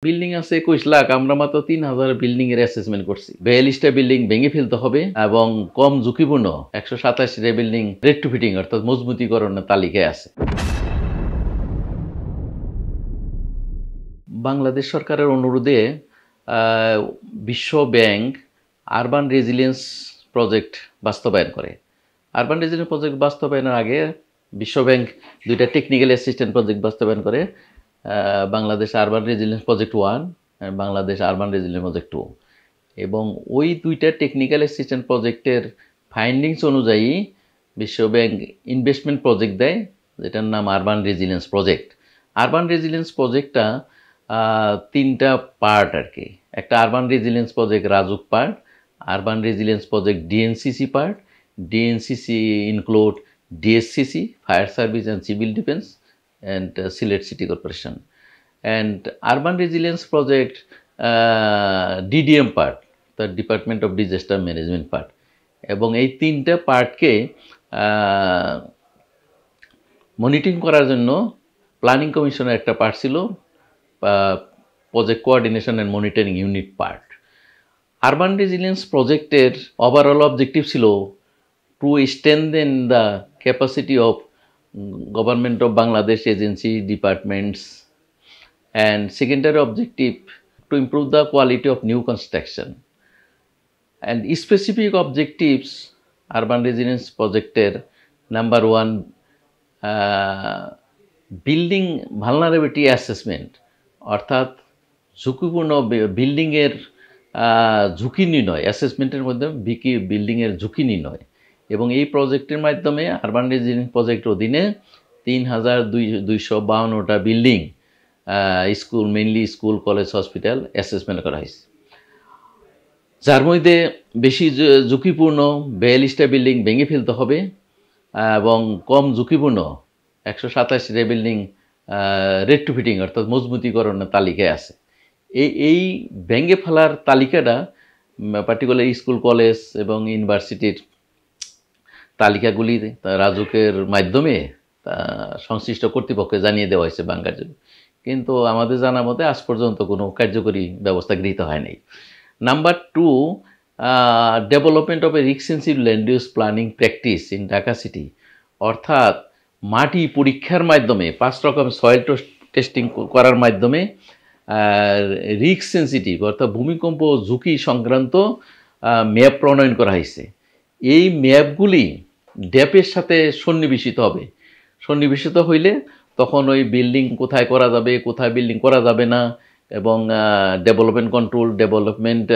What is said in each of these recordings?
Building আছে 21 লাখ, আমরা মাত্র 3000 বিল্ডিং এর অ্যাসেসমেন্ট করছি। 42টা বিল্ডিং ভেঙে ফেলতে হবে এবং কম ঝুঁকিপূর্ণ 187টা বিল্ডিং রেট্রোফিটিং অর্থাৎ মজবুতীকরণের তালিকায় আছে। বাংলাদেশ সরকারের অনুরোধে বিশ্ব ব্যাংক আরবান রেজিলিয়েন্স প্রজেক্ট বাস্তবায়ন করে। আরবান রেজিলিয়েন্স প্রজেক্ট বাস্তবায়নের আগে বিশ্ব ব্যাংক দুইটা টেকনিক্যাল অ্যাসিস্ট্যান্ট প্রজেক্ট বাস্তবায়ন করে, বাংলাদেশ আরবান রেজিলিয়েন্স প্রজেক্ট 1 আর বাংলাদেশ আরবান রেজিলিয়েন্স প্রজেক্ট 2। এবং ওই দুইটা টেকনিক্যাল অ্যাসিস্ট্যান্ট প্রজেক্টের ফাইন্ডিংস অনুযায়ী বিশ্ব ব্যাংক ইনভেস্টমেন্ট প্রজেক্ট দেয়, যেটার নাম urban resilience project. Urban resilience প্রজেক্টটা তিনটা পার্ট আর কি। একটা urban resilience project RAJUK part, urban resilience project DNCC part, DNCC include DSCC fire service and civil defence and Sylhet City Corporation, and Urban Resilience Project DDM part, the Department of Disaster Management part। এবং এই তিনটা পার্টকে monitoring করার জন্য planning কমিশনের একটা part ছিল project coordination and monitoring unit part. Urban resilience প্রজেক্টের overall objective ছিল to strengthen the capacity of Government of Bangladesh agency departments, and secondary objective to improve the quality of new construction, and specific objectives urban resilience projecter number 1 building vulnerability assessment অর্থাৎ ঝুঁকিপূর্ণ building এর ঝুঁকি নির্ণয়, অ্যাসেসমেন্টের মধ্যে building এর ঝুঁকি নির্ণয়। এবং এই প্রজেক্টের মাধ্যমে আরবান রেজিলিয়েন্স প্রজেক্টের অধীনে 3252টা building, school, mainly school, college, hospital assessment করা হয়েছে। যার মধ্যে বেশি ঝুঁকিপূর্ণ 42টা বিল্ডিং ভেঙে ফেলতে হবে এবং কম ঝুঁকিপূর্ণ 187টা বিল্ডিং রেট্রোফিটিং অর্থাৎ মজবুতীকরণের তালিকায় আছে। এই ভেঙে ফেলার তালিকাটা পার্টিকুলার স্কুল, কলেজ এবং ইউনিভার্সিটির তালিকাগুলি রাজুকের মাধ্যমে সংশ্লিষ্ট কর্তৃপক্ষকে জানিয়ে দেওয়া হয়েছে ভাঙার জন্য, কিন্তু আমাদের জানা মতে আজ পর্যন্ত কোনো কার্যকরী ব্যবস্থা গৃহীত হয়নি। Number 2, development of A risk sensitive land use planning practice in Dhaka city, অর্থাৎ মাটি পরীক্ষার মাধ্যমে 5 রকম সয়েল টেস্টিং করার মাধ্যমে রিস্ক সেন্সিটিভ অর্থাৎ ভূমিকম্প ঝুঁকি সংক্রান্ত ম্যাপ প্রণয়ন করা হয়েছে। এই ম্যাপগুলি ড্যাপের সাথে সন্নিবেশিত হবে। সন্নিবেশিত হইলে তখন ওই বিল্ডিং কোথায় করা যাবে, কোথায় বিল্ডিং করা যাবে না, এবং ডেভেলপমেন্ট কন্ট্রোল, ডেভেলপমেন্ট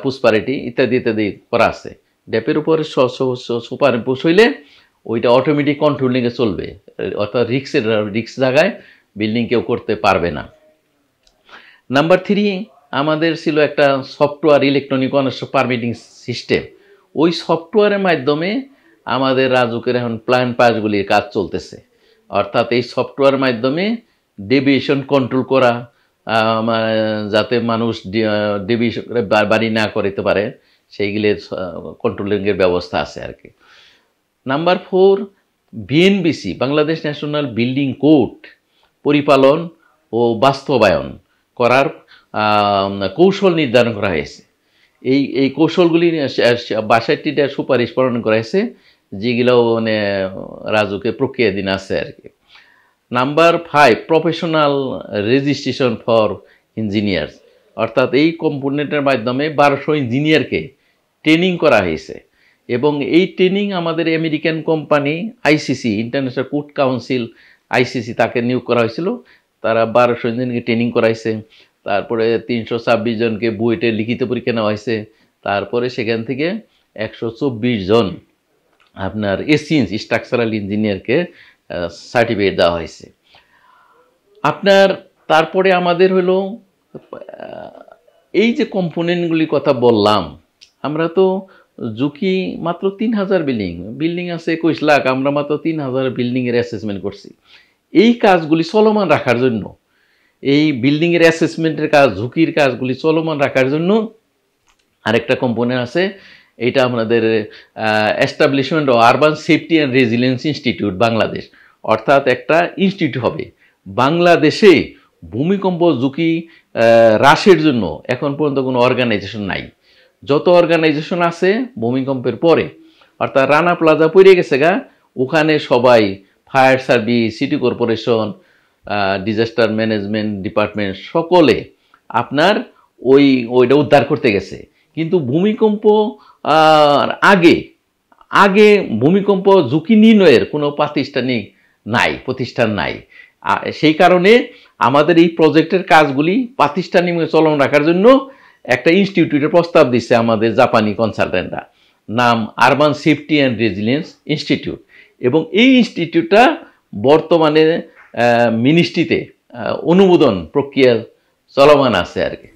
প্রসপারিটি ইত্যাদি ইত্যাদি করা আছে। ড্যাপের উপরে সুপারইম্পোজ হইলে ওইটা অটোমেটিক কন্ট্রোলিংয়ে চলবে, অর্থাৎ রিক্স জায়গায় বিল্ডিং কেউ করতে পারবে না। নাম্বার 3, আমাদের ছিল একটা software electronic honours permitting system. ওই সফটওয়্যারের মাধ্যমে আমাদের রাজুকের এখন প্ল্যান পাসগুলির কাজ চলতেছে, অর্থাৎ এই সফটওয়্যারের মাধ্যমে ডেভিয়েশন কন্ট্রোল করা, যাতে মানুষ ডেভিয়েশন বাড়ি না করতে পারে সেইগুলির কন্ট্রোলিংয়ের ব্যবস্থা আছে আর কি। Number 4, BNBC Bangladesh national building code পরিপালন ও বাস্তবায়ন করার কৌশল নির্ধারণ করা হয়েছে। এই কৌশলগুলি 62টা সুপারিশ প্রণয়ন করা হয়েছে, যেগুলো মানে রাজুকে প্রক্রিয়াধীন আছে আর কি। Number 5, professional registration for engineers, অর্থাৎ এই কম্পোনেন্টের মাধ্যমে 1200 ইঞ্জিনিয়ারকে ট্রেনিং করা হয়েছে। এবং এই ট্রেনিং আমাদের American company ICC, international court council ICC, তাকে নিয়োগ করা হয়েছিল। তারা 1200 ইঞ্জিনিয়ারকে ট্রেনিং করাইছে। তারপরে 326 জনকে বুয়েটে লিখিত পরীক্ষা নেওয়া হয়েছে। তারপরে সেখান থেকে 124 জন আপনার এসিএনস স্ট্রাকচারাল ইঞ্জিনিয়ারকে সার্টিফিকেট দেওয়া হয়েছে। আপনার তারপরে আমাদের হলো এই যে কম্পোনেন্টগুলির কথা বললাম, আমরা তো ঝুঁকি মাত্র 3000 বিল্ডিং আছে 21 লাখ, আমরা মাত্র 3000 বিল্ডিংয়ের অ্যাসেসমেন্ট করছি। এই কাজগুলি চলমান রাখার জন্য, এই বিল্ডিংয়ের অ্যাসেসমেন্টের কাজ, ঝুঁকির কাজগুলি চলমান রাখার জন্য আরেকটা কম্পোনেন্ট আছে। এটা আমাদের establishment of urban safety and resilience institute Bangladesh, অর্থাৎ একটা ইনস্টিটিউট হবে বাংলাদেশে ভূমিকম্প ঝুঁকি হ্রাসের জন্য এখন পর্যন্ত কোনো অর্গানাইজেশন নাই। যত অর্গানাইজেশন আছে ভূমিকম্পের পরে, অর্থাৎ রানা প্লাজা পড়ে গেছে গা, ওখানে সবাই fire service, city corporation, disaster management department সকলে আপনার ওইটা উদ্ধার করতে গেছে। কিন্তু ভূমিকম্প আগে আগে ভূমিকম্প ঝুঁকি নির্ণয়ের কোনো প্রতিষ্ঠান নাই। সেই কারণে আমাদের এই প্রজেক্টের কাজগুলি প্রাতিষ্ঠানিকভাবে চলমান রাখার জন্য একটা ইনস্টিটিউটের প্রস্তাব দিচ্ছে আমাদের জাপানি কনসালটেন্টরা, নাম urban safety and resilience institute. এবং এই ইনস্টিটিউটটা বর্তমানে মিনিস্ট্রিতে অনুমোদন প্রক্রিয়া চলমান আছে আর কি।